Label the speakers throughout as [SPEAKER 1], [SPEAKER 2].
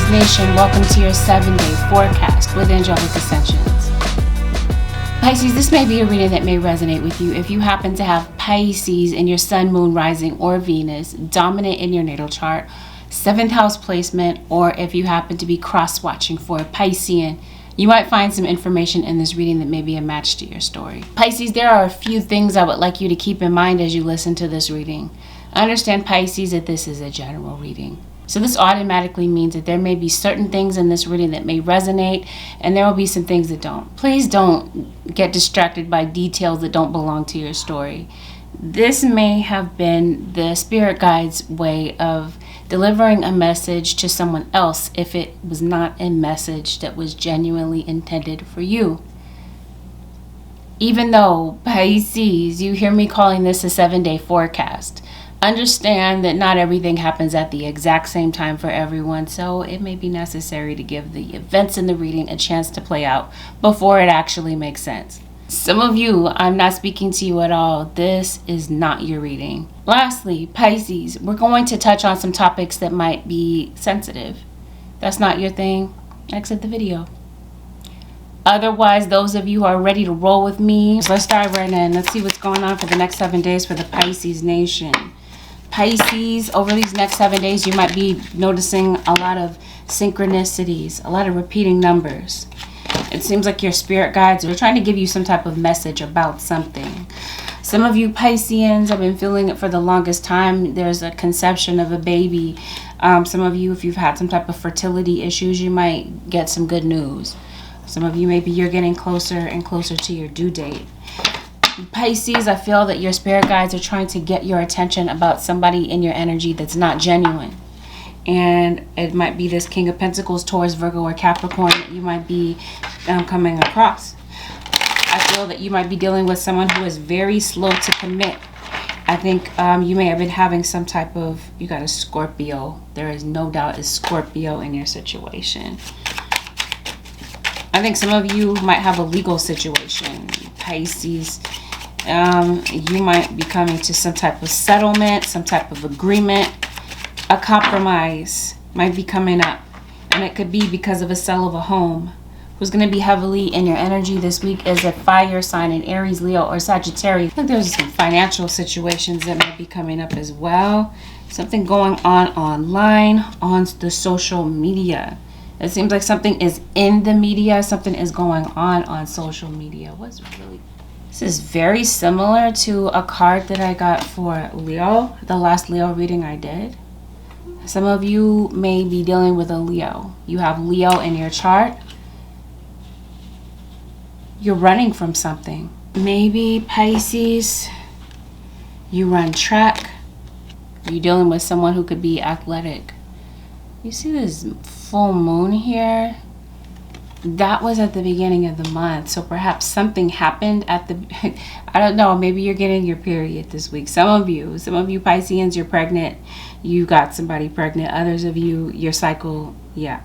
[SPEAKER 1] Pisces Nation, welcome to your 7-day forecast with Angelic Ascensions. Pisces, this may be a reading that may resonate with you if you happen to have Pisces in your sun, moon, rising, or Venus dominant in your natal chart, 7th house placement, or if you happen to be cross-watching for a Piscean. You might find some information in this reading that may be a match to your story. Pisces, there are a few things I would like you to keep in mind as you listen to this reading. Understand, Pisces, that this is a general reading. So this automatically means that there may be certain things in this reading that may resonate, and there will be some things that don't. Please don't get distracted by details that don't belong to your story. This may have been the spirit guide's way of delivering a message to someone else if it was not a message that was genuinely intended for you. Even though, Pisces, you hear me calling this a 7-day forecast, understand that not everything happens at the exact same time for everyone, so it may be necessary to give the events in the reading a chance to play out before it actually makes sense. Some of you, I'm not speaking to you at all. This is not your reading. Lastly, Pisces, we're going to touch on some topics that might be sensitive. That's not your thing, exit the video. Otherwise, those of you who are ready to roll with me, let's dive right in. Let's see what's going on for the next 7 days for the Pisces Nation. Pisces, over these next 7 days, you might be noticing a lot of synchronicities, a lot of repeating numbers. It seems like your spirit guides are trying to give you some type of message about something. Some of you Pisceans have been feeling it for the longest time. There's a conception of a baby. Some of you, if you've had some type of fertility issues, you might get some good news. Some of you, maybe you're getting closer and closer to your due date. Pisces, I feel that your spirit guides are trying to get your attention about somebody in your energy that's not genuine. And it might be this King of Pentacles, Taurus, Virgo, or Capricorn that you might be coming across. I feel that you might be dealing with someone who is very slow to commit. I think you may have been having some type of, you got a Scorpio. There is no doubt a Scorpio in your situation. I think some of you might have a legal situation. Pisces, you might be coming to some type of settlement, some type of agreement. A compromise might be coming up, and it could be because of a sale of a home. Who's going to be heavily in your energy this week is a fire sign in Aries, Leo, or Sagittarius. I think there's some financial situations that might be coming up as well. Something going on online, on the social media. It seems like something is in the media. Something is going on social media. This is very similar to a card that I got for Leo, the last Leo reading I did. Some of you may be dealing with a Leo. You have Leo in your chart. You're running from something. Maybe Pisces, you run track. You're dealing with someone who could be athletic. You see this full moon here? That was at the beginning of the month. So perhaps something happened at the, I don't know, maybe you're getting your period this week. Some of you Pisceans, you're pregnant. You got somebody pregnant. Others of you, your cycle, yeah.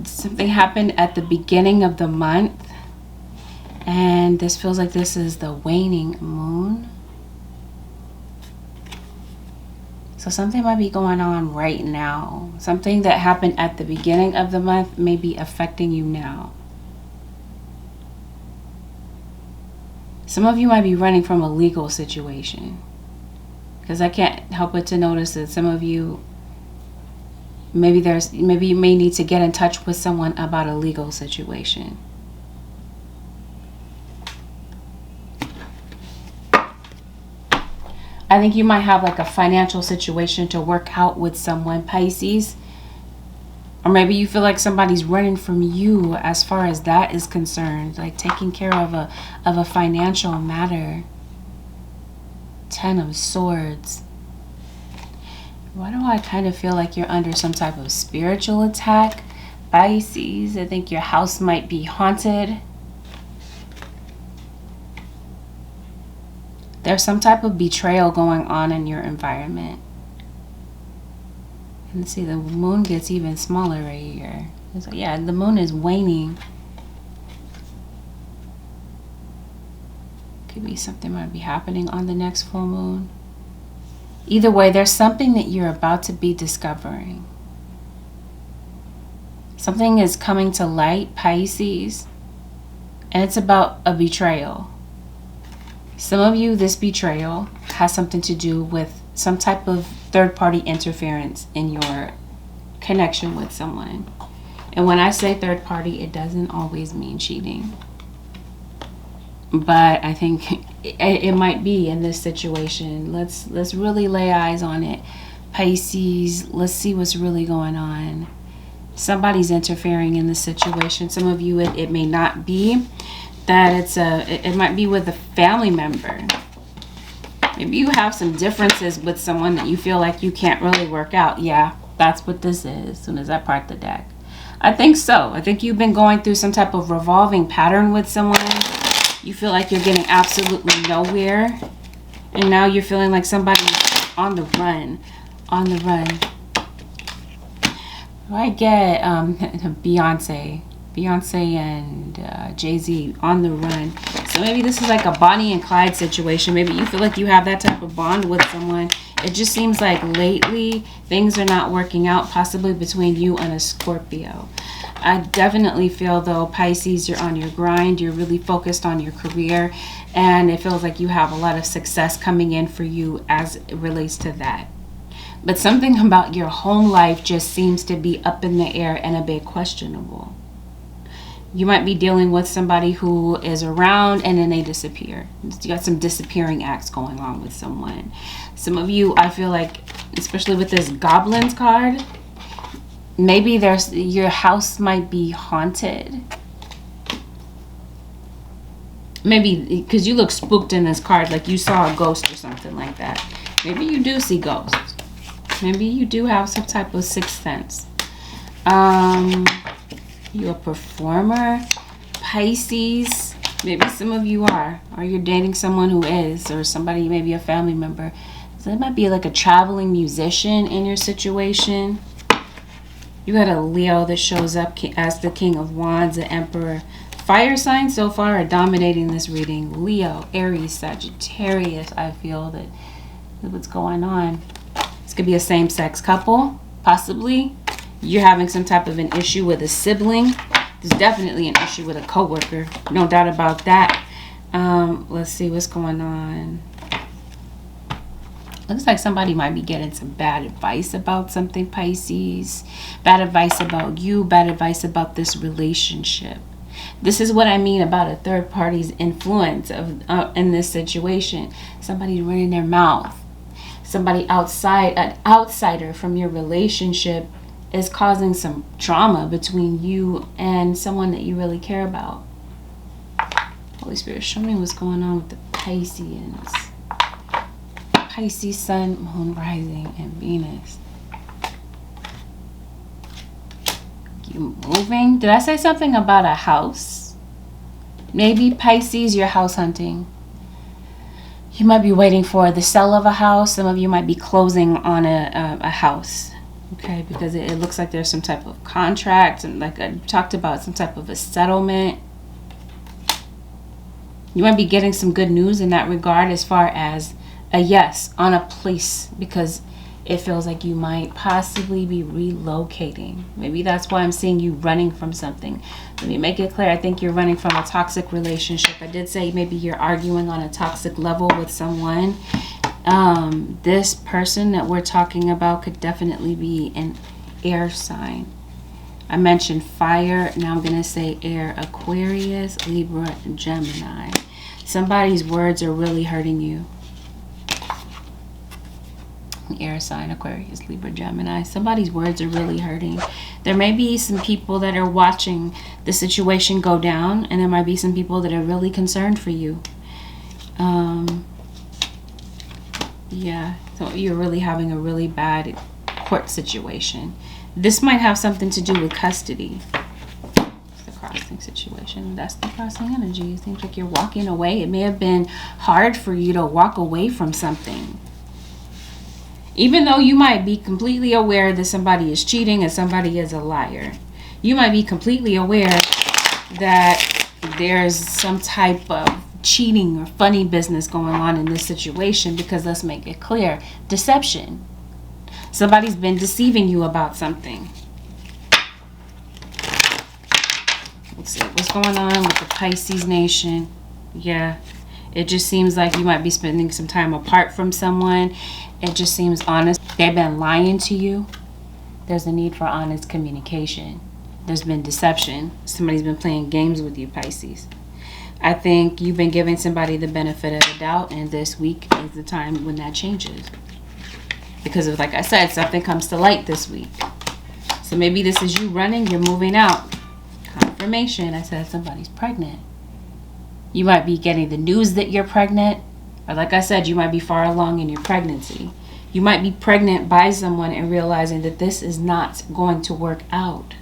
[SPEAKER 1] Something happened at the beginning of the month. And this feels like this is the waning moon. So something might be going on right now. Something that happened at the beginning of the month may be affecting you now. Some of you might be running from a legal situation. Because I can't help but to notice that some of you, maybe you may need to get in touch with someone about a legal situation. I think you might have like a financial situation to work out with someone, Pisces. Or maybe you feel like somebody's running from you as far as that is concerned. Like taking care of a financial matter. 10 of Swords. Why do I kind of feel like you're under some type of spiritual attack? Pisces, I think your house might be haunted. There's some type of betrayal going on in your environment. And see, the moon gets even smaller right here. So yeah, the moon is waning. Could be something might be happening on the next full moon. Either way, there's something that you're about to be discovering. Something is coming to light, Pisces, and it's about a betrayal. Some of you, this betrayal has something to do with some type of third-party interference in your connection with someone. And when I say third party, it doesn't always mean cheating. But I think it might be in this situation. Let's really lay eyes on it. Pisces, let's see what's really going on. Somebody's interfering in the situation. Some of you, it may not be that it might be with a family member. Maybe you have some differences with someone that you feel like you can't really work out. Yeah, that's what this is. As soon as I part the deck, I think so. I think you've been going through some type of revolving pattern with someone. You feel like you're getting absolutely nowhere, and now you're feeling like somebody's on the run. On the run. I get Beyonce and Jay-Z on the run. So maybe this is like a Bonnie and Clyde situation. Maybe you feel like you have that type of bond with someone. It just seems like lately things are not working out, possibly between you and a Scorpio. I definitely feel, though, Pisces, you're on your grind. You're really focused on your career, and it feels like you have a lot of success coming in for you as it relates to that. But something about your home life just seems to be up in the air and a bit questionable. You might be dealing with somebody who is around and then they disappear. You got some disappearing acts going on with someone. Some of you, I feel like, especially with this Goblins card, maybe your house might be haunted. Maybe because you look spooked in this card, like you saw a ghost or something like that. Maybe you do see ghosts. Maybe you do have some type of sixth sense. You're a performer, Pisces. Maybe some of you are, or you're dating someone who is, or somebody, maybe a family member. So it might be like a traveling musician in your situation. You got a Leo that shows up as the King of Wands, the Emperor. Fire signs so far are dominating this reading. Leo, Aries, Sagittarius. I feel that what's going on. This could be a same-sex couple, possibly. You're having some type of an issue with a sibling. There's definitely an issue with a coworker. No doubt about that. Let's see what's going on. Looks like somebody might be getting some bad advice about something, Pisces. Bad advice about you. Bad advice about this relationship. This is what I mean about a third party's influence in this situation. Somebody running their mouth. Somebody outside, an outsider from your relationship, is causing some drama between you and someone that you really care about. Holy Spirit, show me what's going on with the Pisces. Pisces, Sun, Moon, Rising, and Venus. You moving? Did I say something about a house? Maybe Pisces, you're house hunting. You might be waiting for the sale of a house. Some of you might be closing on a house. Okay, because it looks like there's some type of contract, and like I talked about, some type of a settlement. You might be getting some good news in that regard as far as a yes on a place, because it feels like you might possibly be relocating. Maybe that's why I'm seeing you running from something. Let me make it clear. I think you're running from a toxic relationship. I did say maybe you're arguing on a toxic level with someone. This person that we're talking about could definitely be an air sign. I mentioned fire. Now I'm going to say air. Aquarius, Libra, and Gemini. Somebody's words are really hurting you. Air sign, Aquarius, Libra, Gemini. Somebody's words are really hurting. There may be some people that are watching the situation go down, and there might be some people that are really concerned for you. Yeah, so you're really having a really bad court situation. This might have something to do with custody. It's the crossing situation. That's the crossing energy. It seems like you're walking away. It may have been hard for you to walk away from something. Even though you might be completely aware that somebody is cheating and somebody is a liar. You might be completely aware that there's some type of cheating or funny business going on in this situation, because let's make it clear, deception. Somebody's been deceiving you about something. Let's see what's going on with the Pisces nation. Yeah, it just seems like you might be spending some time apart from someone. It just seems honest. They've been lying to you. There's a need for honest communication. There's been deception. Somebody's been playing games with you, Pisces. I think you've been giving somebody the benefit of the doubt, and this week is the time when that changes. Because of, like I said, something comes to light this week. So maybe this is you running, you're moving out. Confirmation, I said somebody's pregnant. You might be getting the news that you're pregnant. Or like I said, you might be far along in your pregnancy. You might be pregnant by someone and realizing that this is not going to work out.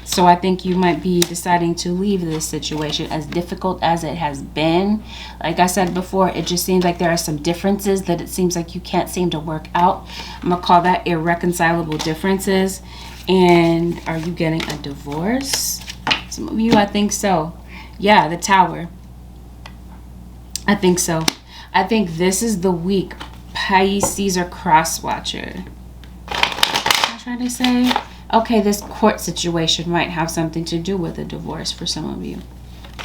[SPEAKER 1] So I think you might be deciding to leave this situation, as difficult as it has been. Like I said before, it just seems like there are some differences that it seems like you can't seem to work out. I'm going to call that irreconcilable differences. And are you getting a divorce? Some of you, I think so. Yeah, the Tower. I think so. I think this is the week Pisces or cross-watcher. What am I trying to say? Okay, this court situation might have something to do with a divorce for some of you.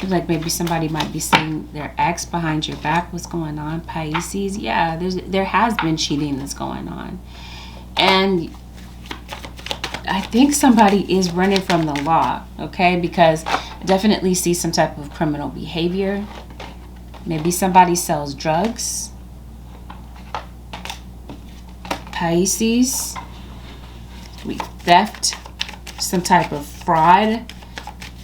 [SPEAKER 1] Like maybe somebody might be seeing their ex behind your back. What's going on, Pisces? Yeah, there has been cheating that's going on. And I think somebody is running from the law, okay? Because I definitely see some type of criminal behavior. Maybe somebody sells drugs. Pisces. Theft, some type of fraud.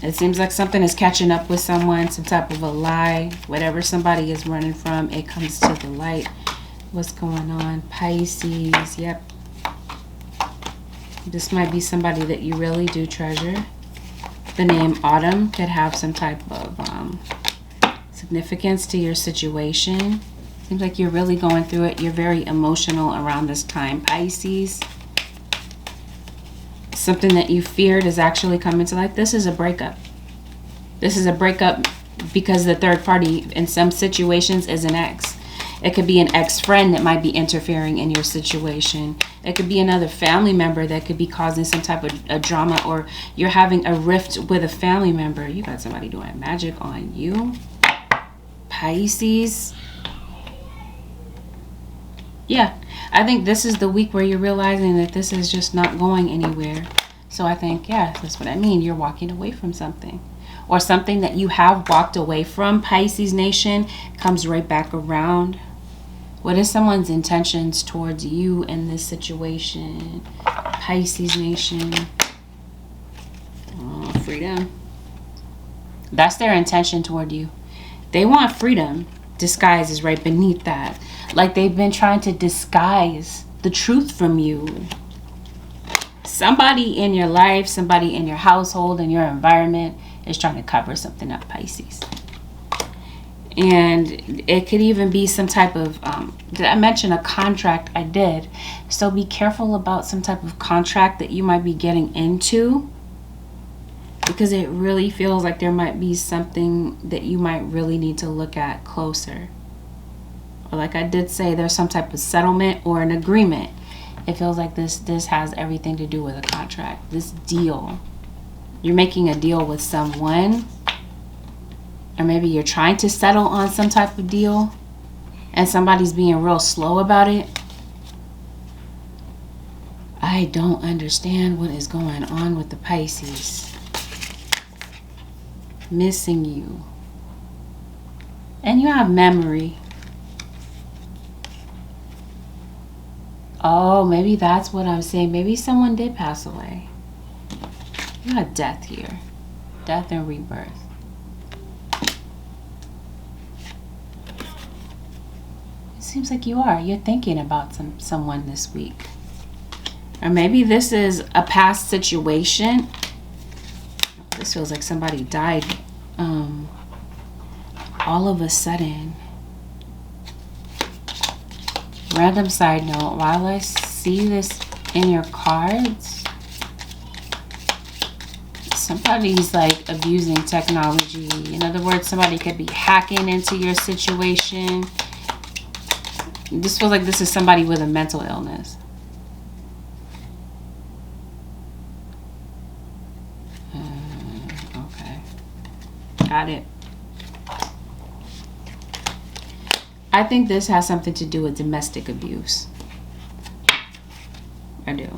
[SPEAKER 1] It seems like something is catching up with someone, some type of a lie. Whatever somebody is running from, it comes to the light. What's going on? Pisces, yep. This might be somebody that you really do treasure. The name Autumn could have some type of significance to your situation. Seems like you're really going through it. You're very emotional around this time, Pisces. Something that you feared is actually coming to light. This is a breakup. This is a breakup because the third party in some situations is an ex. It could be an ex-friend that might be interfering in your situation. It could be another family member that could be causing some type of a drama, or you're having a rift with a family member. You got somebody doing magic on you. Pisces. Yeah, I think this is the week where you're realizing that this is just not going anywhere. So I think, yeah, that's what I mean. You're walking away from something. Or something that you have walked away from, Pisces Nation, comes right back around. What is someone's intentions towards you in this situation? Pisces Nation. Oh, freedom. That's their intention toward you. They want freedom. Disguise is right beneath that. Like they've been trying to disguise the truth from you. Somebody in your life, somebody in your household, in your environment is trying to cover something up, Pisces. And it could even be some type of, did I mention a contract? I did. So be careful about some type of contract that you might be getting into, because it really feels like there might be something that you might really need to look at closer. Or like I did say, there's some type of settlement or an agreement. It feels like this has everything to do with a contract, this deal. You're making a deal with someone, or maybe you're trying to settle on some type of deal and somebody's being real slow about it. I don't understand what is going on with the Pisces. Missing you. And you have memory. Oh, maybe that's what I'm saying. Maybe someone did pass away. You got death here. Death and rebirth. It seems like you are. You're thinking about someone this week. Or maybe this is a past situation. This feels like somebody died all of a sudden. Random side note, while I see this in your cards, somebody's like abusing technology. In other words, somebody could be hacking into your situation. This feels like this is somebody with a mental illness. I think this has something to do with domestic abuse. I do.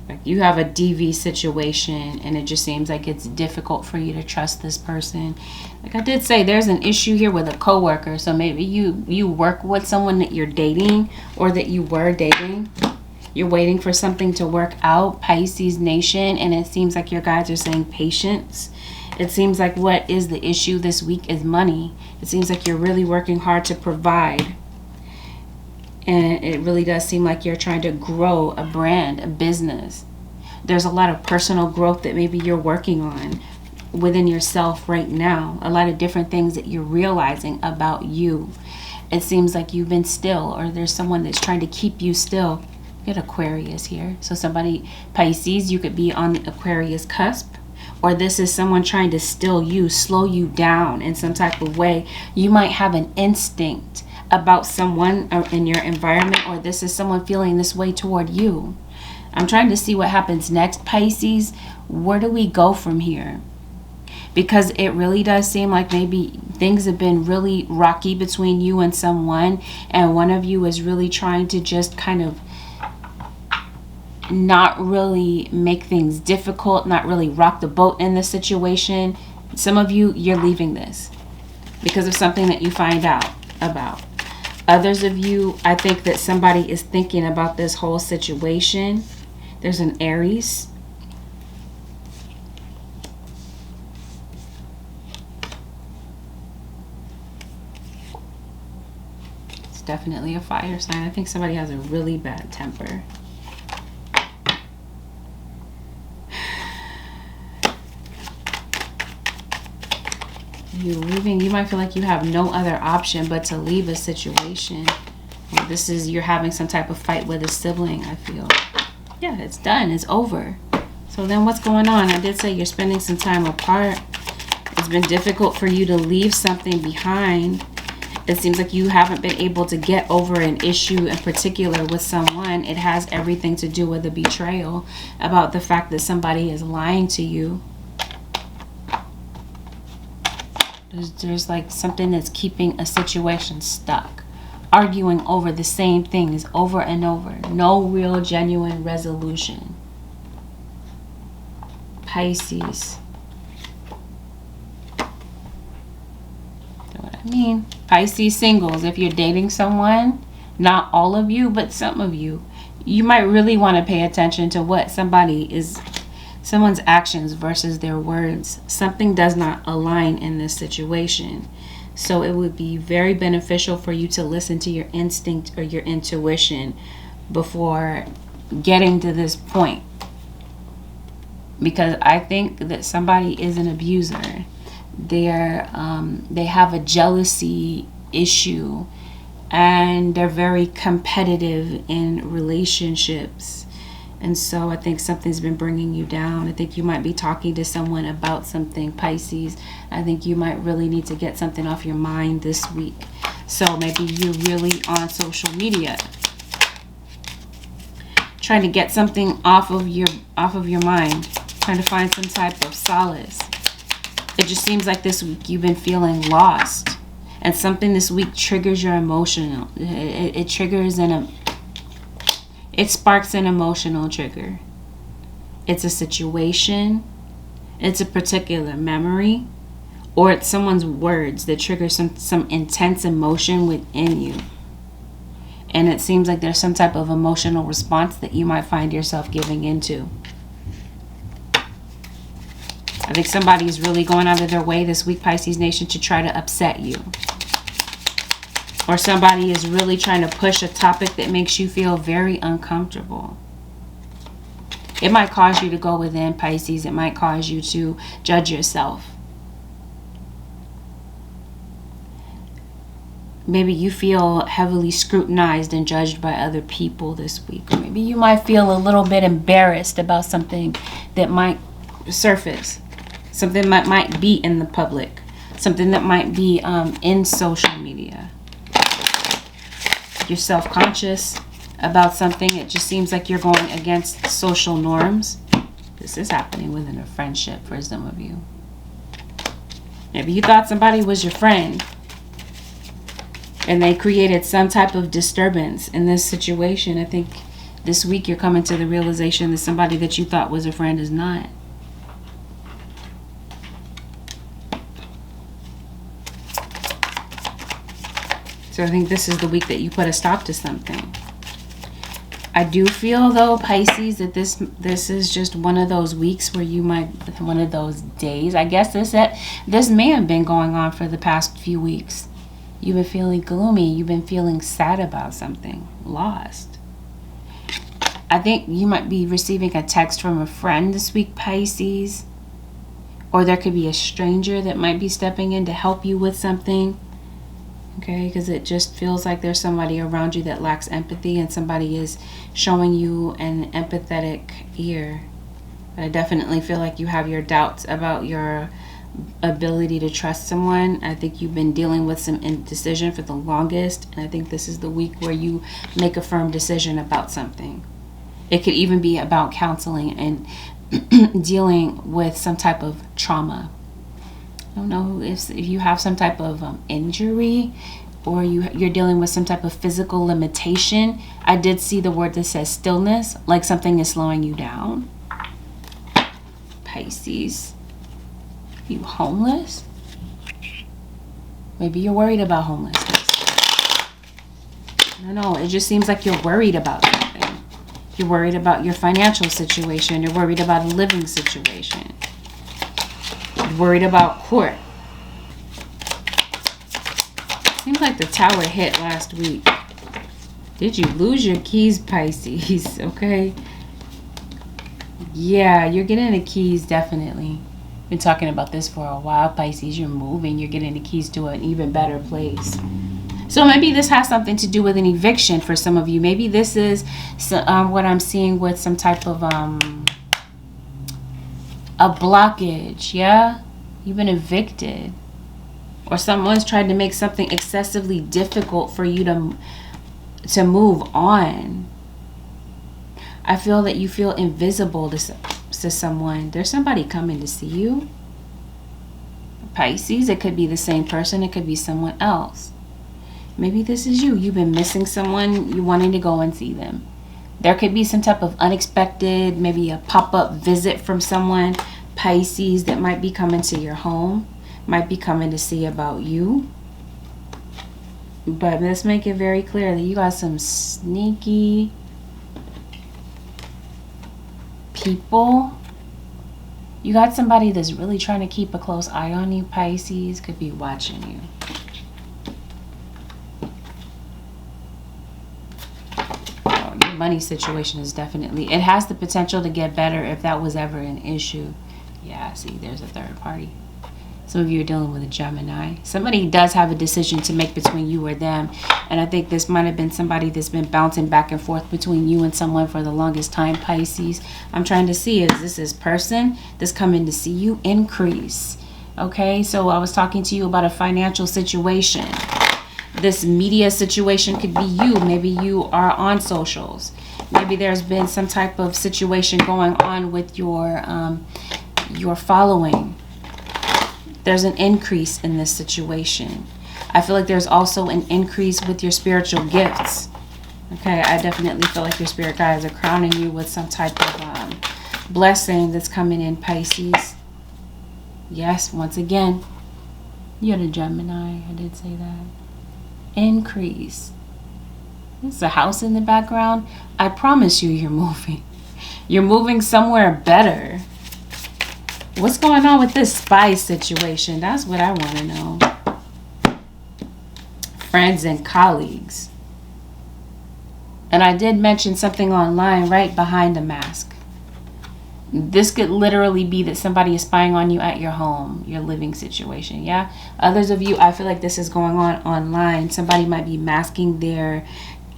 [SPEAKER 1] Like you have a DV situation and it just seems like it's difficult for you to trust this person. Like I did say, there's an issue here with a coworker. So maybe you work with someone that you're dating or that you were dating. You're waiting for something to work out, Pisces Nation, and it seems like your guides are saying patience. It seems like what is the issue this week is money. It seems like you're really working hard to provide. And it really does seem like you're trying to grow a brand, a business. There's a lot of personal growth that maybe you're working on within yourself right now. A lot of different things that you're realizing about you. It seems like you've been still, or there's someone that's trying to keep you still. Get Aquarius here. So somebody, Pisces, you could be on the Aquarius cusp. Or this is someone trying to still you, slow you down in some type of way. You might have an instinct about someone in your environment, or this is someone feeling this way toward you. I'm trying to see what happens next, Pisces. Where do we go from here? Because it really does seem like maybe things have been really rocky between you and someone, and one of you is really trying to just kind of not really make things difficult, not really rock the boat in this situation. Some of you, you're leaving this because of something that you find out about. Others of you, I think that somebody is thinking about this whole situation. There's an Aries. It's definitely a fire sign. I think somebody has a really bad temper. You leaving, you might feel like you have no other option but to leave a situation. Or this is, you're having some type of fight with a sibling, I feel. Yeah, it's done. It's over. So then what's going on? I did say you're spending some time apart. It's been difficult for you to leave something behind. It seems like you haven't been able to get over an issue in particular with someone. It has everything to do with a betrayal, about the fact that somebody is lying to you. There's like something that's keeping a situation stuck. Arguing over the same things over and over. No real genuine resolution. Pisces. What I mean? Pisces singles, if you're dating someone, not all of you, but some of you, you might really want to pay attention to what someone's actions versus their words. Something does not align in this situation. So it would be very beneficial for you to listen to your instinct or your intuition before getting to this point. Because I think that somebody is an abuser. They have a jealousy issue, and they're very competitive in relationships. And so I think something's been bringing you down. I think you might be talking to someone about something, Pisces. I think you might really need to get something off your mind this week. So maybe you're really on social media, trying to get something off of your mind, trying to find some type of solace. It just seems like this week you've been feeling lost, and something this week triggers your emotional. It sparks an emotional trigger. It's a situation, it's a particular memory, or it's someone's words that trigger some intense emotion within you. And it seems like there's some type of emotional response that you might find yourself giving into. I think somebody is really going out of their way this week, Pisces Nation, to try to upset you. Or somebody is really trying to push a topic that makes you feel very uncomfortable. It might cause you to go within, Pisces. It might cause you to judge yourself. Maybe you feel heavily scrutinized and judged by other people this week. Or maybe you might feel a little bit embarrassed about something that might surface. Something that might be in the public. Something that might be in social media. You're self-conscious about something. It just seems like you're going against social norms. This is happening within a friendship for some of you. If you thought somebody was your friend and they created some type of disturbance in this situation, I think this week you're coming to the realization that somebody that you thought was a friend is not. So I think this is the week that you put a stop to something. I do feel, though, Pisces, that this is just one of those weeks where you might, one of those days, I guess this may have been going on for the past few weeks. You've been feeling gloomy. You've been feeling sad about something, lost. I think you might be receiving a text from a friend this week, Pisces. Or there could be a stranger that might be stepping in to help you with something. Okay, because it just feels like there's somebody around you that lacks empathy and somebody is showing you an empathetic ear. But I definitely feel like you have your doubts about your ability to trust someone. I think you've been dealing with some indecision for the longest, and I think this is the week where you make a firm decision about something. It could even be about counseling and dealing with some type of trauma. I don't know if you have some type of injury or you're dealing with some type of physical limitation. I did see the word that says stillness, like something is slowing you down. Pisces. Are you homeless? Maybe you're worried about homelessness. I don't know. It just seems like you're worried about something. You're worried about your financial situation. You're worried about a living situation. Worried about court. Seems like the tower hit last week. Did you lose your keys, Pisces? Okay. Yeah, you're getting the keys, definitely. Been talking about this for a while, Pisces. You're moving. You're getting the keys to an even better place. So maybe this has something to do with an eviction for some of you. Maybe this is what I'm seeing with some type of a blockage. Yeah, you've been evicted, or someone's tried to make something excessively difficult for you to move on. I feel that you feel invisible to someone. There's somebody coming to see you, Pisces. It could be the same person. It could be someone else. Maybe this is you. You've been missing someone. You're wanting to go and see them. There could be some type of unexpected, maybe a pop-up visit from someone, Pisces, that might be coming to your home, might be coming to see about you. But let's make it very clear that you got some sneaky people. You got somebody that's really trying to keep a close eye on you, Pisces, could be watching you. Money situation is definitely, it has the potential to get better if that was ever an issue. Yeah, see, there's a third party. Some of you are dealing with a Gemini. Somebody does have a decision to make between you or them, and I think this might have been somebody that's been bouncing back and forth between you and someone for the longest time, Pisces. I'm trying to see, is this person that's coming to see you increase? Okay, so I was talking to you about a financial situation. This media situation could be you. Maybe you are on socials. Maybe there's been some type of situation going on with your following. There's an increase in this situation. I feel like there's also an increase with your spiritual gifts. Okay, I definitely feel like your spirit guides are crowning you with some type of blessing that's coming in, Pisces. Yes, once again, you're the Gemini. I did say that. Increase. There's a house in the background. I promise you, you're moving. You're moving somewhere better. What's going on with this spy situation? That's what I want to know. Friends and colleagues. And I did mention something online right behind the mask. This could literally be that somebody is spying on you at your home, your living situation, yeah? Others of you, I feel like this is going on online. Somebody might be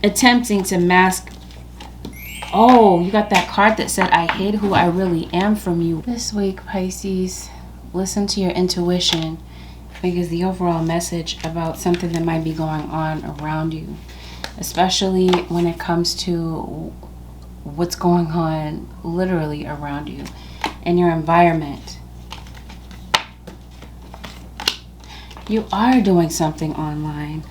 [SPEAKER 1] attempting to mask. Oh, you got that card that said, I hid who I really am from you. This week, Pisces, listen to your intuition, because the overall message about something that might be going on around you, especially when it comes to what's going on literally around you in your environment. You are doing something online.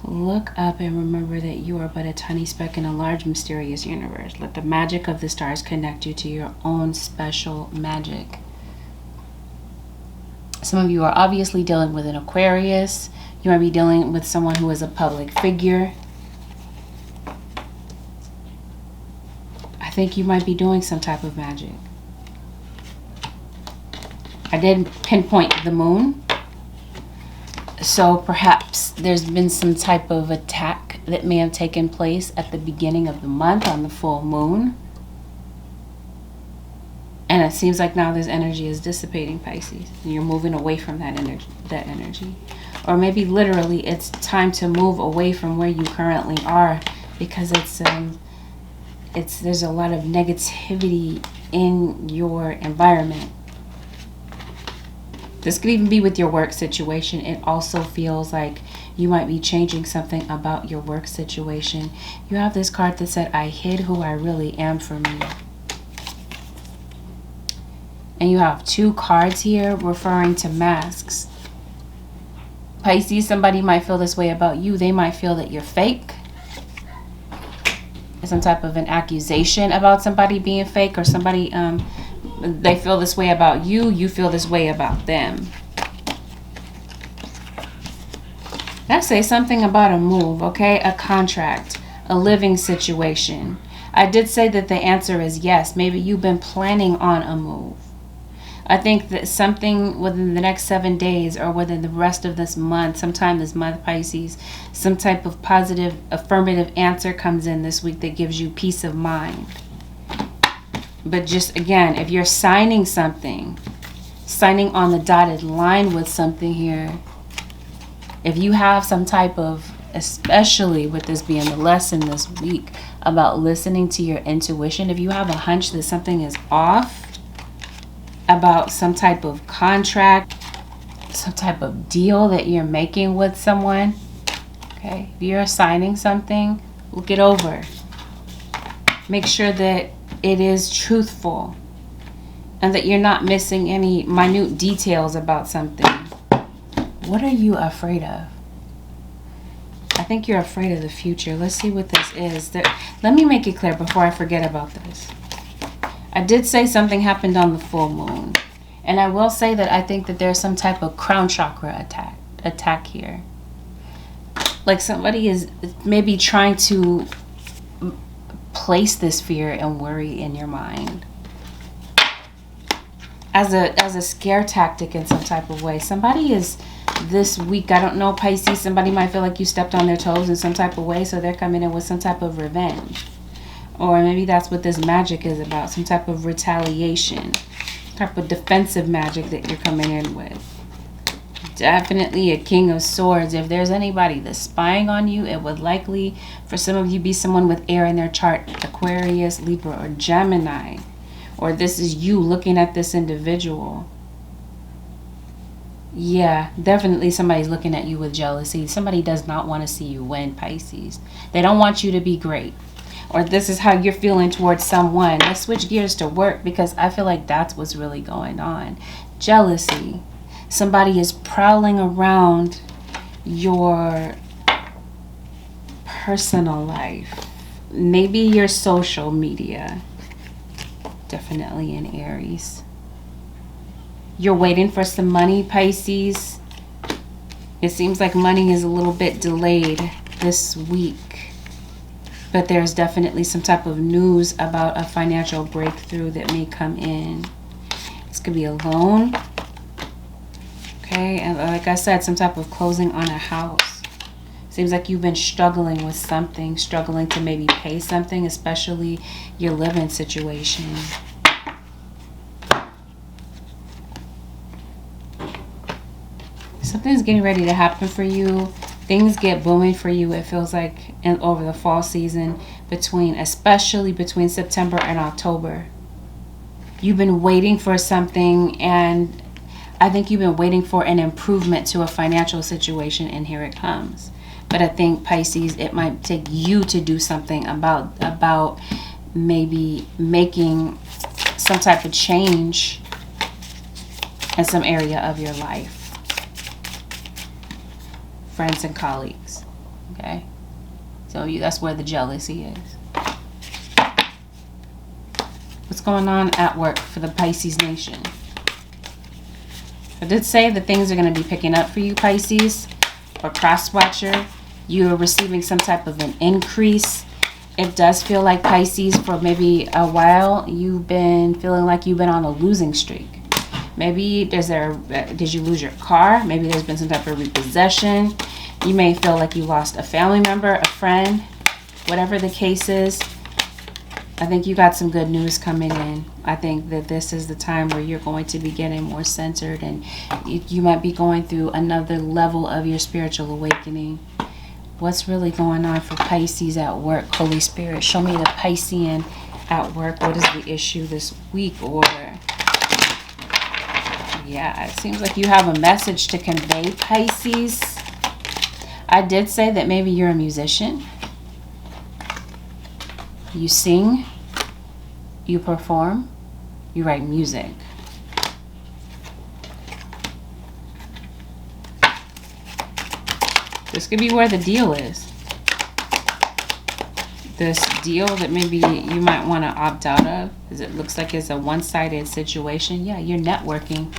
[SPEAKER 1] Look up and remember that you are but a tiny speck in a large mysterious universe. Let the magic of the stars connect you to your own special magic. Some of you are obviously dealing with an Aquarius. You might be dealing with someone who is a public figure. I think you might be doing some type of magic. I did pinpoint the moon. So perhaps there's been some type of attack that may have taken place at the beginning of the month on the full moon. And it seems like now this energy is dissipating, Pisces. And you're moving away from that energy. Or maybe literally it's time to move away from where you currently are, because there's a lot of negativity in your environment. This could even be with your work situation. It also feels like you might be changing something about your work situation. You have this card that said, I hid who I really am from you. And you have 2 cards here referring to masks. Pisces, somebody might feel this way about you. They might feel that you're fake. Some type of an accusation about somebody being fake, or somebody, they feel this way about you. You feel this way about them. Let's say something about a move, okay? A contract, a living situation. I did say that the answer is yes. Maybe you've been planning on a move. I think that something within the next 7 days or within the rest of this month, sometime this month, Pisces, some type of positive, affirmative answer comes in this week that gives you peace of mind. But just again, if you're signing something, signing on the dotted line with something here, if you have some type of, especially with this being the lesson this week about listening to your intuition, if you have a hunch that something is off, about some type of contract, some type of deal that you're making with someone, okay? If you're signing something, look it over. Make sure that it is truthful and that you're not missing any minute details about something. What are you afraid of? I think you're afraid of the future. Let's see what this is. Let me make it clear before I forget about this. I did say something happened on the full moon. And I will say that I think that there's some type of crown chakra attack here. Like somebody is maybe trying to place this fear and worry in your mind as a scare tactic in some type of way. Somebody is this week, I don't know, Pisces, somebody might feel like you stepped on their toes in some type of way, so they're coming in with some type of revenge. Or maybe that's what this magic is about, some type of retaliation, type of defensive magic that you're coming in with. Definitely a King of Swords. If there's anybody that's spying on you, it would likely, for some of you, be someone with air in their chart, Aquarius, Libra, or Gemini. Or this is you looking at this individual. Yeah, definitely somebody's looking at you with jealousy. Somebody does not want to see you win, Pisces. They don't want you to be great. Or this is how you're feeling towards someone. Let's switch gears to work, because I feel like that's what's really going on. Jealousy. Somebody is prowling around your personal life. Maybe your social media. Definitely in Aries. You're waiting for some money, Pisces. It seems like money is a little bit delayed this week. But there's definitely some type of news about a financial breakthrough that may come in. This could be a loan. Okay, and like I said, some type of closing on a house. Seems like you've been struggling with something, struggling to maybe pay something, especially your living situation. Something's getting ready to happen for you. Things get booming for you, it feels like, over the fall season, especially between September and October. You've been waiting for something, and I think you've been waiting for an improvement to a financial situation, and here it comes. But I think, Pisces, it might take you to do something about maybe making some type of change in some area of your life. friends and colleagues. Okay? So that's where the jealousy is. What's going on at work for the Pisces nation? I did say that things are going to be picking up for you, Pisces, or cross-watcher. You are receiving some type of an increase. It does feel like, Pisces, for maybe a while, you've been feeling like you've been on a losing streak. Maybe did you lose your car? Maybe there's been some type of repossession. You may feel like you lost a family member, a friend, whatever the case is. I think you got some good news coming in. I think that this is the time where you're going to be getting more centered, and you might be going through another level of your spiritual awakening. What's really going on for Pisces at work? Holy Spirit, show me the Piscean at work. What is the issue this week? Or, yeah, it seems like you have a message to convey, Pisces. I did say that maybe you're a musician. You sing, you perform, you write music. This could be where the deal is. This deal that maybe you might want to opt out of, because it looks like it's a one-sided situation. Yeah, you're networking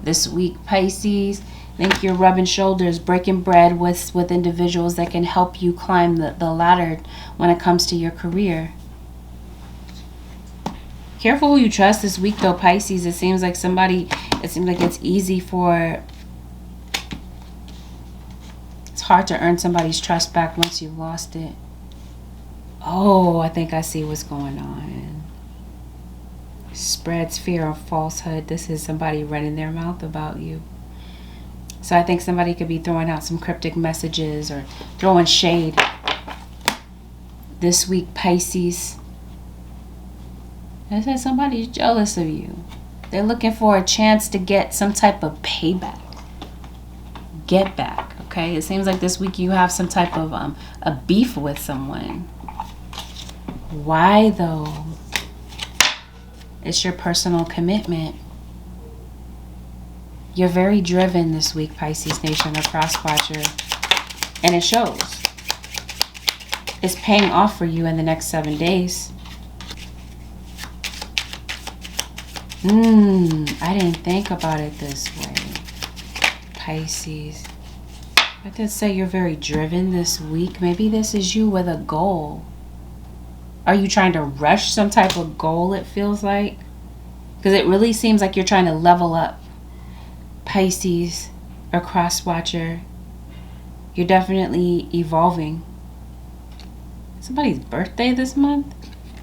[SPEAKER 1] this week, Pisces. I think you're rubbing shoulders, breaking bread with individuals that can help you climb the ladder when it comes to your career. Careful who you trust this week, though, Pisces. It seems like it's easy for... It's hard to earn somebody's trust back once you've lost it. Oh, I think I see what's going on. Spreads fear of falsehood. This is somebody running their mouth about you. So I think somebody could be throwing out some cryptic messages or throwing shade this week, Pisces. I said somebody's jealous of you. They're looking for a chance to get some type of payback. Get back, okay? It seems like this week you have some type of a beef with someone. Why, though? It's your personal commitment. You're very driven this week, Pisces Nation, or Crosswatcher. And it shows. It's paying off for you in the next 7 days. I didn't think about it this way, Pisces. I did say you're very driven this week. Maybe this is you with a goal. Are you trying to rush some type of goal, it feels like? Because it really seems like you're trying to level up, Pisces or Crosswatcher. You're definitely evolving. Somebody's birthday this month?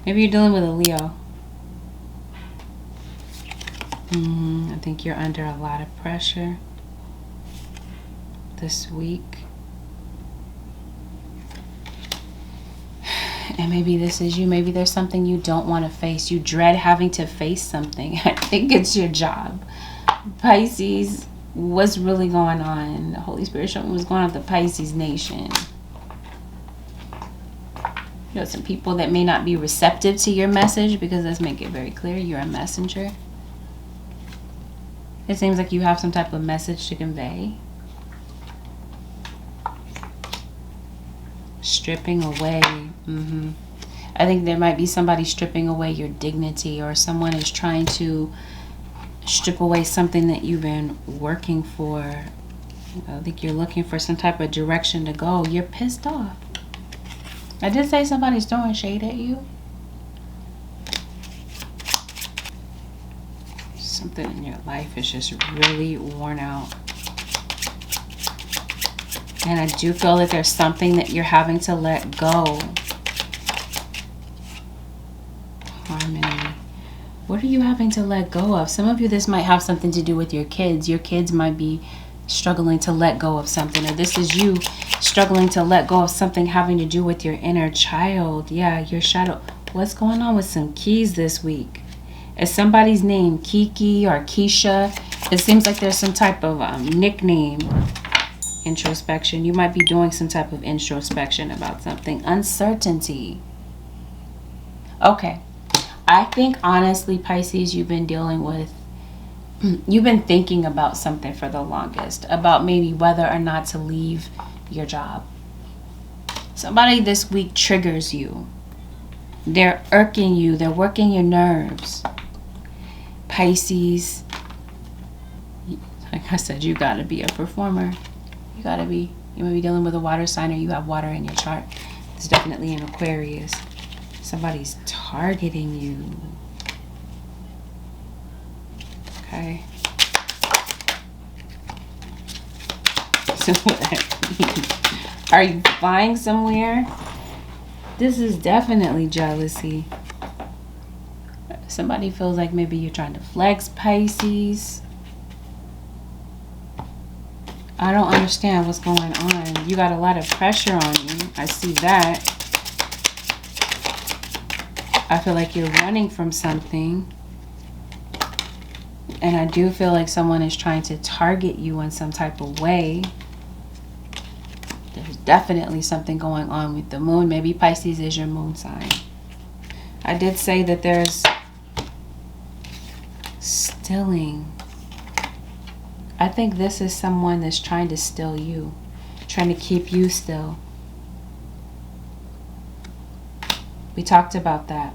[SPEAKER 1] Maybe you're dealing with a Leo. I think you're under a lot of pressure this week. And maybe this is you. Maybe there's something you don't want to face. You dread having to face something. I think it's your job. Pisces, what's really going on? The Holy Spirit showed me what's going on with the Pisces nation. You know, some people that may not be receptive to your message, because let's make it very clear, you're a messenger. It seems like you have some type of message to convey. Stripping away. I think there might be somebody stripping away your dignity, or someone is trying to strip away something that you've been working for. I think you're looking for some type of direction to go. You're pissed off. I did say somebody's throwing shade at you. Something in your life is just really worn out. And I do feel that there's something that you're having to let go. Harmony. What are you having to let go of? Some of you, this might have something to do with your kids. Your kids might be struggling to let go of something. Or this is you struggling to let go of something having to do with your inner child. Yeah, your shadow. What's going on with some keys this week? Is somebody's name Kiki or Keisha? It seems like there's some type of nickname. Introspection. You might be doing some type of introspection about something. Uncertainty. Okay. I think honestly, Pisces, you've been thinking about something for the longest. About maybe whether or not to leave your job. Somebody this week triggers you. They're irking you. They're working your nerves. Pisces, like I said, you got to be a performer. You may be dealing with a water sign, or you have water in your chart. It's definitely an Aquarius. Somebody's targeting you. Okay. So what? Are you flying somewhere? This is definitely jealousy. Somebody feels like maybe you're trying to flex, Pisces. I don't understand what's going on. You got a lot of pressure on you. I see that. I feel like you're running from something. And I do feel like someone is trying to target you in some type of way. There's definitely something going on with the moon. Maybe Pisces is your moon sign. I did say that there's stilling. I think this is someone that's trying to still you, trying to keep you still. We talked about that.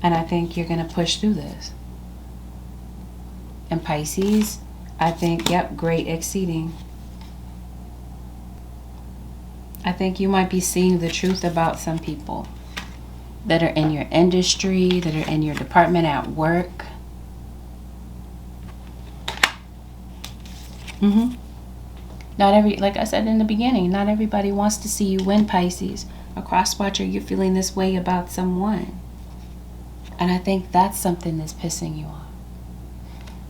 [SPEAKER 1] And I think you're going to push through this. And Pisces, I think, yep, great exceeding. I think you might be seeing the truth about some people that are in your industry, that are in your department at work. Like I said in the beginning, not everybody wants to see you win, Pisces. A cross-watcher, you're feeling this way about someone. And I think that's something that's pissing you off.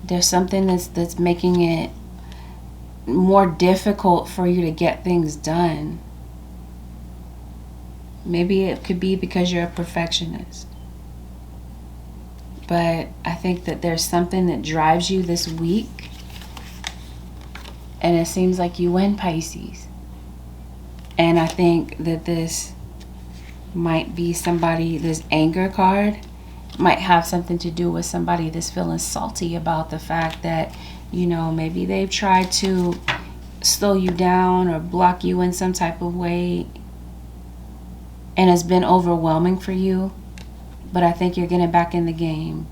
[SPEAKER 1] There's something that's making it more difficult for you to get things done. Maybe it could be because you're a perfectionist. But I think that there's something that drives you this week. And it seems like you win, Pisces. And I think that this might be somebody, this anger card might have something to do with somebody that's feeling salty about the fact that, you know, maybe they've tried to slow you down or block you in some type of way. And it's been overwhelming for you. But I think you're getting back in the game.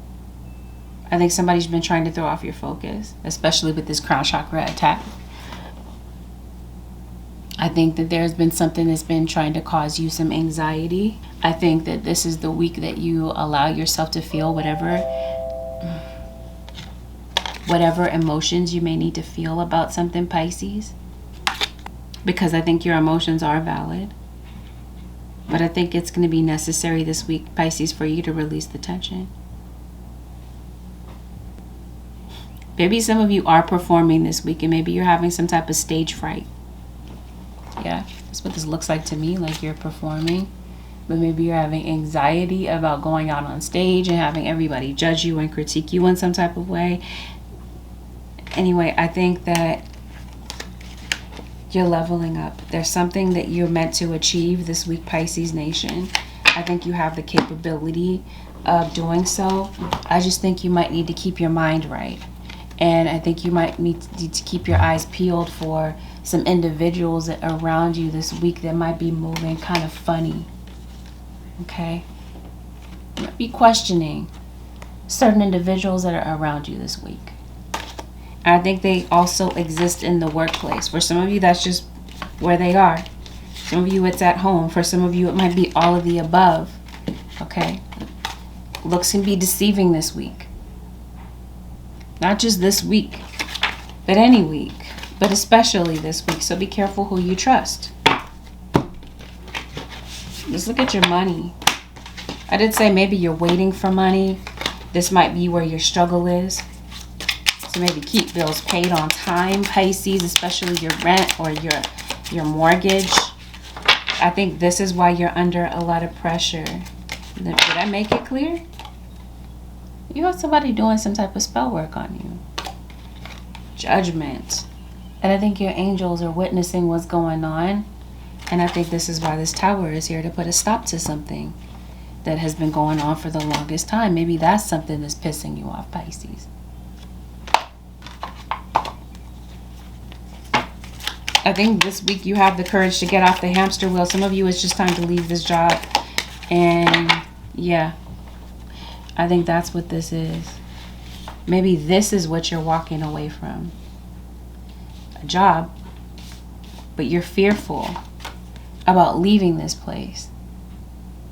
[SPEAKER 1] I think somebody's been trying to throw off your focus, especially with this crown chakra attack. I think that there's been something that's been trying to cause you some anxiety. I think that this is the week that you allow yourself to feel whatever emotions you may need to feel about something, Pisces. Because I think your emotions are valid. But I think it's going to be necessary this week, Pisces, for you to release the tension. Maybe some of you are performing this week, and maybe you're having some type of stage fright. Yeah, that's what this looks like to me, like you're performing. But maybe you're having anxiety about going out on stage and having everybody judge you and critique you in some type of way. Anyway, I think that you're leveling up. There's something that you're meant to achieve this week, Pisces Nation. I think you have the capability of doing so. I just think you might need to keep your mind right. And I think you might need to keep your eyes peeled for some individuals that are around you this week that might be moving kind of funny. Okay? You might be questioning certain individuals that are around you this week. And I think they also exist in the workplace. For some of you, that's just where they are. Some of you, it's at home. For some of you, it might be all of the above. Okay? Looks can be deceiving this week. Not just this week, but any week, but especially this week. So be careful who you trust. Just look at your money. I did say maybe you're waiting for money. This might be where your struggle is. So maybe keep bills paid on time, Pisces, especially your rent or your mortgage. I think this is why you're under a lot of pressure. Did I make it clear? You have somebody doing some type of spell work on you. Judgment. And I think your angels are witnessing what's going on. And I think this is why this tower is here, to put a stop to something that has been going on for the longest time. Maybe that's something that's pissing you off, Pisces. I think this week you have the courage to get off the hamster wheel. Some of you, it's just time to leave this job. And yeah, I think that's what this is. Maybe this is what you're walking away from. A job. But you're fearful about leaving this place.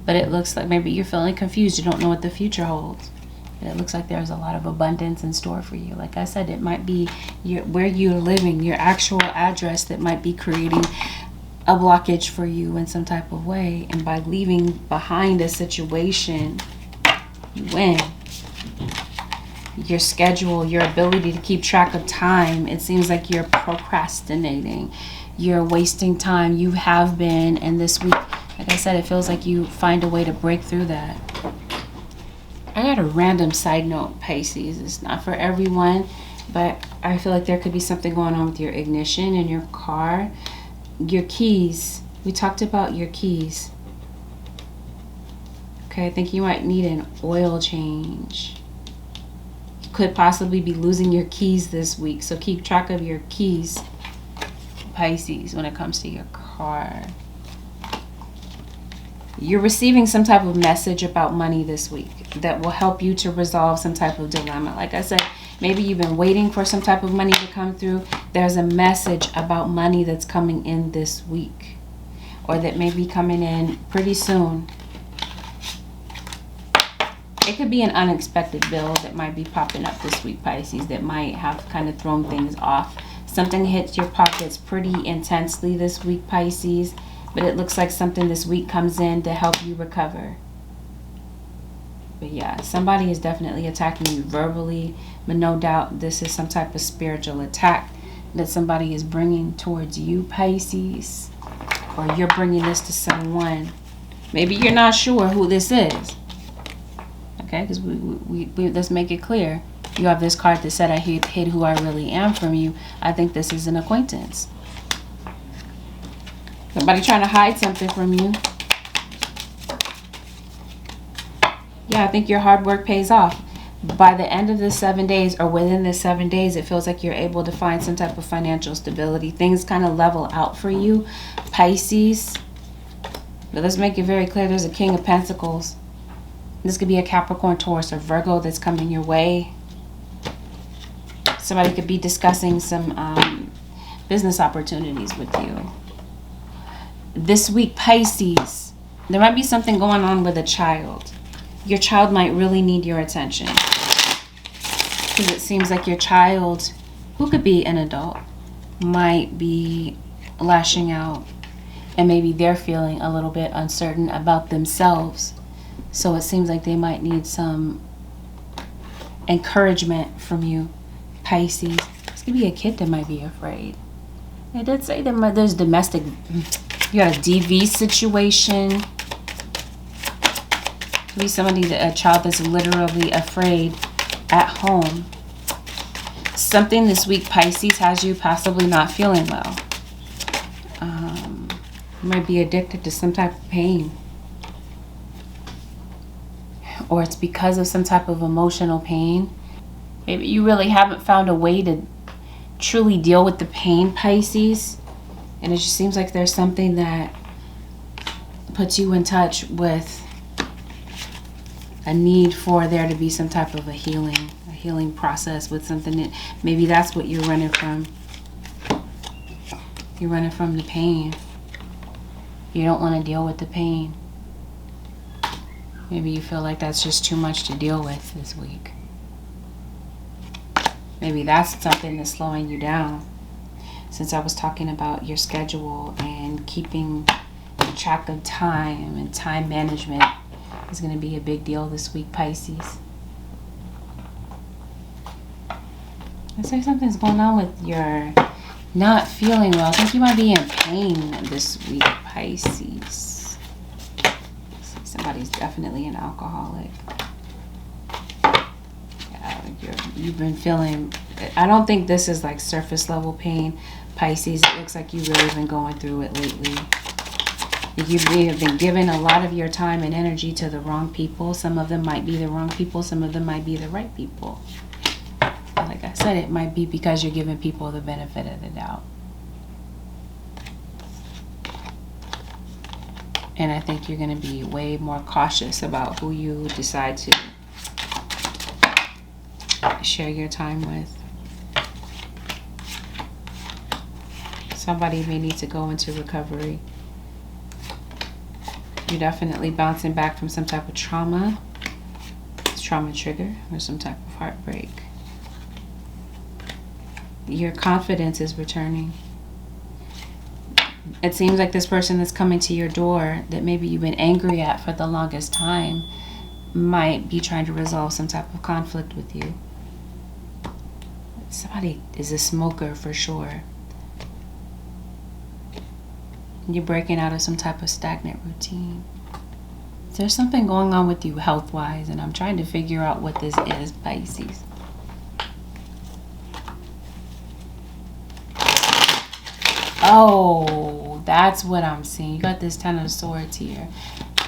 [SPEAKER 1] But it looks like maybe you're feeling confused. You don't know what the future holds. But it looks like there's a lot of abundance in store for you. Like I said, it might be where you're living, your actual address that might be creating a blockage for you in some type of way. And by leaving behind a situation, you win. Your schedule, your ability to keep track of time, it seems like you're procrastinating. You're wasting time. You have been. And this week, like I said, it feels like you find a way to break through that. I got a random side note, Pisces. It's not for everyone, but I feel like there could be something going on with your ignition in your car. Your keys. We talked about your keys. Okay, I think you might need an oil change. You could possibly be losing your keys this week, so keep track of your keys, Pisces, when it comes to your car. You're receiving some type of message about money this week that will help you to resolve some type of dilemma. Like I said, maybe you've been waiting for some type of money to come through. There's a message about money that's coming in this week, or that may be coming in pretty soon. It could be an unexpected bill that might be popping up this week, Pisces, that might have kind of thrown things off. Something hits your pockets pretty intensely this week, Pisces. But it looks like something this week comes in to help you recover. But yeah, somebody is definitely attacking you verbally. But no doubt this is some type of spiritual attack that somebody is bringing towards you, Pisces. Or you're bringing this to someone. Maybe you're not sure who this is. Okay, because we let's make it clear. You have this card that said, I hid who I really am from you. I think this is an acquaintance. Somebody trying to hide something from you. Yeah, I think your hard work pays off. By the end of the 7 days, or within the 7 days, it feels like you're able to find some type of financial stability. Things kind of level out for you, Pisces. But let's make it very clear, there's a King of Pentacles. This could be a Capricorn, Taurus, or Virgo that's coming your way. Somebody could be discussing some business opportunities with you. This week, Pisces, there might be something going on with a child. Your child might really need your attention. Because it seems like your child, who could be an adult, might be lashing out. And maybe they're feeling a little bit uncertain about themselves. So it seems like they might need some encouragement from you, Pisces. This could be a kid that might be afraid. It did say that there's domestic... You got a DV situation. Could be somebody, a child that's literally afraid at home. Something this week, Pisces, has you possibly not feeling well. You might be addicted to some type of pain. Or it's because of some type of emotional pain. Maybe you really haven't found a way to truly deal with the pain, Pisces. And it just seems like there's something that puts you in touch with a need for there to be some type of a healing process with something that maybe that's what you're running from. You're running from the pain. You don't want to deal with the pain. Maybe you feel like that's just too much to deal with this week. Maybe that's something that's slowing you down. Since I was talking about your schedule and keeping track of time and time management is going to be a big deal this week, Pisces. I say something's going on with your not feeling well. I think you might be in pain this week, Pisces. Somebody's definitely an alcoholic. You've been feeling... I don't think this is like surface level pain, Pisces. It looks like you've really been going through it lately. You have been giving a lot of your time and energy to the wrong people. Some of them might be the wrong people. Some of them might be the right people. Like I said, it might be because you're giving people the benefit of the doubt. And I think you're going to be way more cautious about who you decide to share your time with. Somebody may need to go into recovery. You're definitely bouncing back from some type of trauma. It's trauma trigger or some type of heartbreak. Your confidence is returning. It seems like this person that's coming to your door that maybe you've been angry at for the longest time might be trying to resolve some type of conflict with you. Somebody is a smoker for sure. You're breaking out of some type of stagnant routine. There's something going on with you health-wise, and I'm trying to figure out what this is, Pisces. Oh, that's what I'm seeing. You got this Ten of Swords here.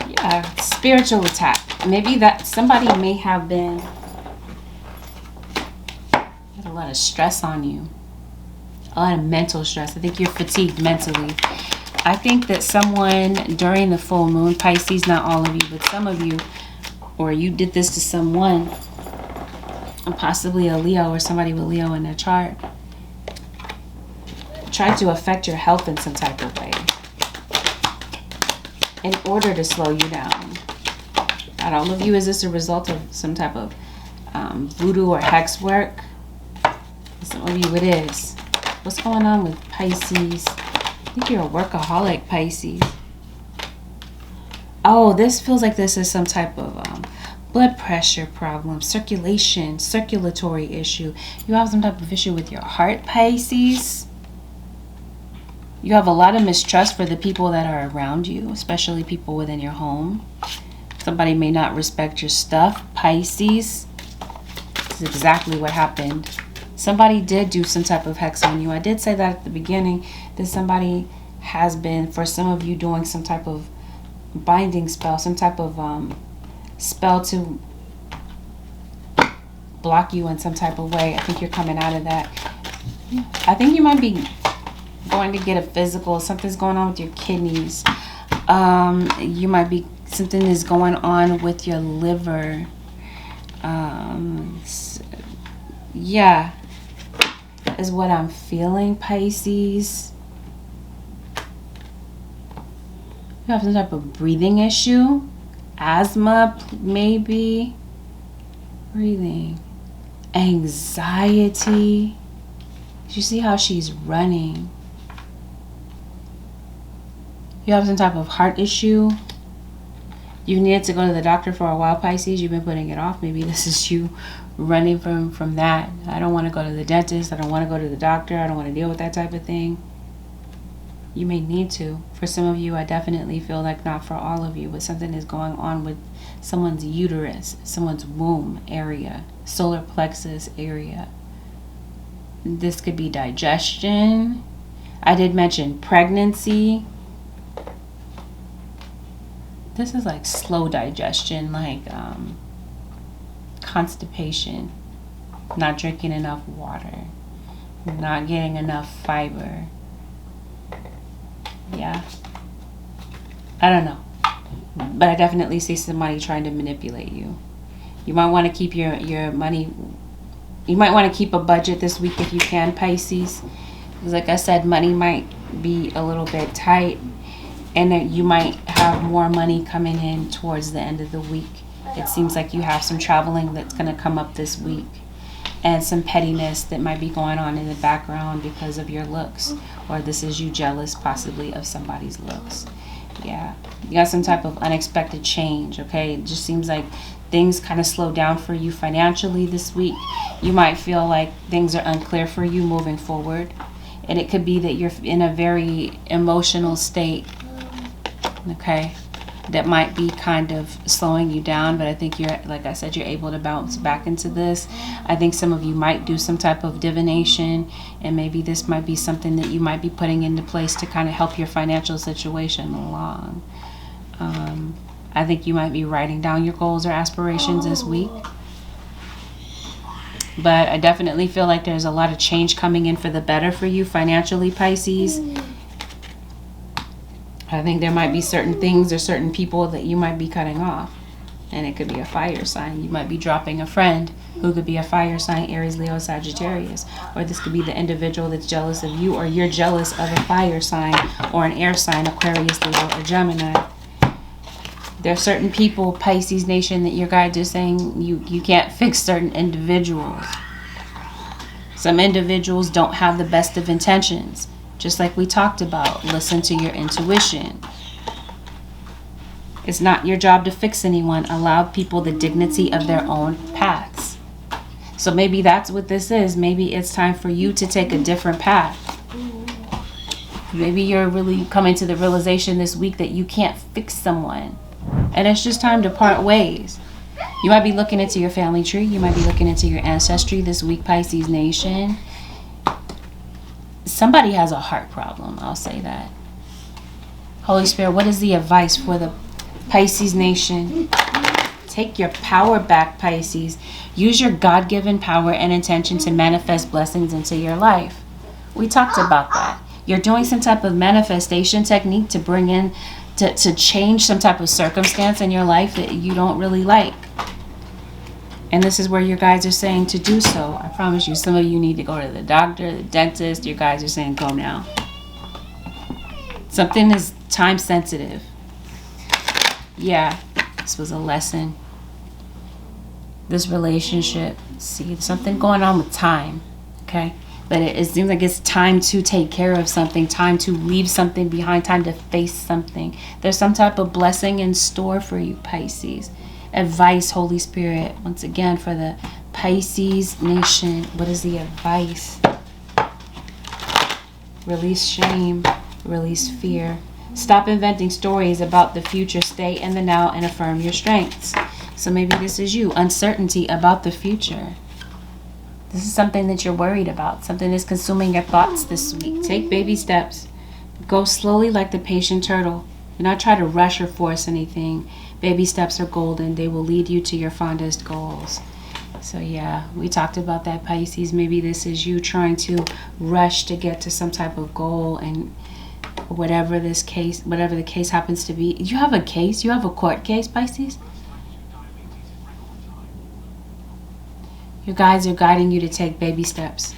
[SPEAKER 1] Yeah, spiritual attack. Maybe that somebody may have been had a lot of stress on you. A lot of mental stress. I think you're fatigued mentally. I think that someone during the full moon, Pisces, not all of you, but some of you, or you did this to someone, and possibly a Leo or somebody with Leo in their chart, tried to affect your health in some type of way in order to slow you down. Not all of you, is this a result of some type of voodoo or hex work? Some of you it is. What's going on with Pisces? I think you're a workaholic, Pisces. Oh, this feels like this is some type of blood pressure problem, circulatory issue. You have some type of issue with your heart, Pisces. You have a lot of mistrust for the people that are around you, especially people within your home. Somebody may not respect your stuff, Pisces. This is exactly what happened. Somebody did do some type of hex on you. I did say that at the beginning, that somebody has been, for some of you, doing some type of binding spell, some type of spell to block you in some type of way. I think you're coming out of that. I think you might be going to get a physical. Something's going on with your kidneys. You might be, something is going on with your liver. Yeah, is what I'm feeling, Pisces. You have some type of breathing issue, asthma, maybe. Breathing, anxiety. Did you see how she's running? You have some type of heart issue. You needed to go to the doctor for a while, Pisces. You've been putting it off. Maybe this is you running from that. I don't want to go to the dentist. I don't want to go to the doctor. I don't want to deal with that type of thing. You may need to. For some of you, I definitely feel like not for all of you, but something is going on with someone's uterus, someone's womb area, solar plexus area. This could be digestion. I did mention pregnancy. This is like slow digestion, like constipation, not drinking enough water, not getting enough fiber. Yeah. I don't know. But I definitely see somebody trying to manipulate you. You might want to keep your money. You might want to keep a budget this week if you can, Pisces. Because like I said, money might be a little bit tight. And that you might have more money coming in towards the end of the week. It seems like you have some traveling that's going to come up this week. And some pettiness that might be going on in the background because of your looks. Or this is you jealous possibly of somebody's looks. Yeah. You got some type of unexpected change, okay? It just seems like things kind of slow down for you financially this week. You might feel like things are unclear for you moving forward. And it could be that you're in a very emotional state. Okay, that might be kind of slowing you down, but I think you're, like I said, you're able to bounce back into this. I think some of you might do some type of divination, and maybe this might be something that you might be putting into place to kind of help your financial situation along. I think you might be writing down your goals or aspirations this week. But I definitely feel like there's a lot of change coming in for the better for you financially, Pisces. I think there might be certain things or certain people that you might be cutting off. And it could be a fire sign. You might be dropping a friend who could be a fire sign, Aries, Leo, Sagittarius. Or this could be the individual that's jealous of you, or you're jealous of a fire sign or an air sign, Aquarius, Leo, or Gemini. There are certain people, Pisces Nation, that your guides are saying you can't fix certain individuals. Some individuals don't have the best of intentions. Just like we talked about, listen to your intuition. It's not your job to fix anyone. Allow people the dignity of their own paths. So maybe that's what this is. Maybe it's time for you to take a different path. Maybe you're really coming to the realization this week that you can't fix someone. And it's just time to part ways. You might be looking into your family tree. You might be looking into your ancestry this week, Pisces Nation. Somebody has a heart problem. I'll say that. Holy Spirit, what is the advice for the Pisces Nation? Take your power back, Pisces. Use your God-given power and intention to manifest blessings into your life. We talked about that. You're doing some type of manifestation technique to bring in, to change some type of circumstance in your life that you don't really like. And this is where your guides are saying to do so. I promise you, some of you need to go to the doctor, the dentist. Your guides are saying go now. Something is time sensitive. Yeah, this was a lesson. This relationship, see, something going on with time, okay? But it seems like it's time to take care of something, time to leave something behind, time to face something. There's some type of blessing in store for you, Pisces. Advice, Holy Spirit, once again, for the Pisces Nation. What is the advice? Release shame, release fear. Stop inventing stories about the future. Stay in the now and affirm your strengths. So maybe this is you. Uncertainty about the future. This is something that you're worried about. Something that's consuming your thoughts this week. Take baby steps. Go slowly like the patient turtle. Do not try to rush or force anything. Baby steps are golden. They will lead you to your fondest goals. So yeah, we talked about that, Pisces. Maybe this is you trying to rush to get to some type of goal, and whatever the case happens to be. You have a case? You have a court case, Pisces? Your guides are guiding you to take baby steps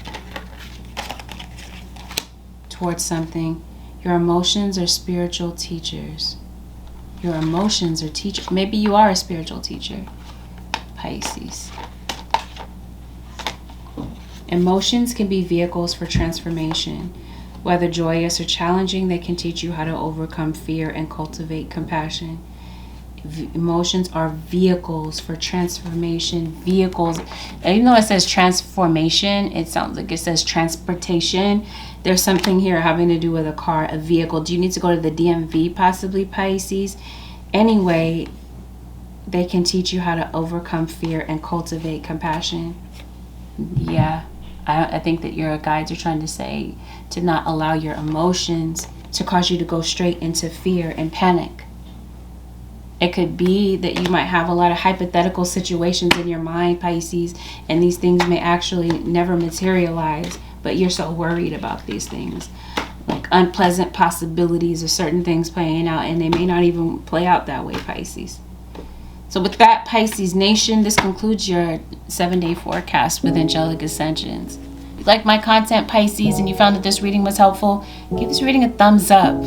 [SPEAKER 1] towards something. Your emotions are spiritual teachers. Your emotions are teachers. Maybe you are a spiritual teacher, Pisces. Emotions can be vehicles for transformation. Whether joyous or challenging, they can teach you how to overcome fear and cultivate compassion. Emotions are vehicles for transformation. Vehicles. And even though it says transformation, it sounds like it says transportation. There's something here having to do with a car, a vehicle. Do you need to go to the DMV possibly, Pisces? Anyway, they can teach you how to overcome fear and cultivate compassion. Yeah, I think that your guides are trying to say to not allow your emotions to cause you to go straight into fear and panic. It could be that you might have a lot of hypothetical situations in your mind, Pisces, and these things may actually never materialize, but you're so worried about these things. Like unpleasant possibilities of certain things playing out, and they may not even play out that way, Pisces. So with that, Pisces Nation, this concludes your 7-day forecast with Angelic Ascensions. If you like my content, Pisces, and you found that this reading was helpful, give this reading a thumbs up.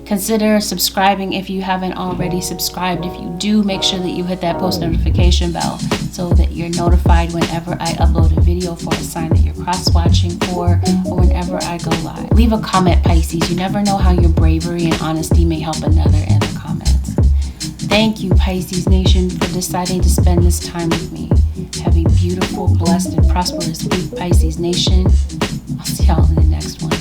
[SPEAKER 1] Consider subscribing if you haven't already subscribed. If you do, make sure that you hit that post notification bell so that you're notified whenever I upload a video for a sign that you're cross-watching for, or whenever I go live. Leave a comment, Pisces. You never know how your bravery and honesty may help another in the comments. Thank you, Pisces Nation, for deciding to spend this time with me. Have a beautiful, blessed, and prosperous week, Pisces Nation. I'll see y'all in the next one.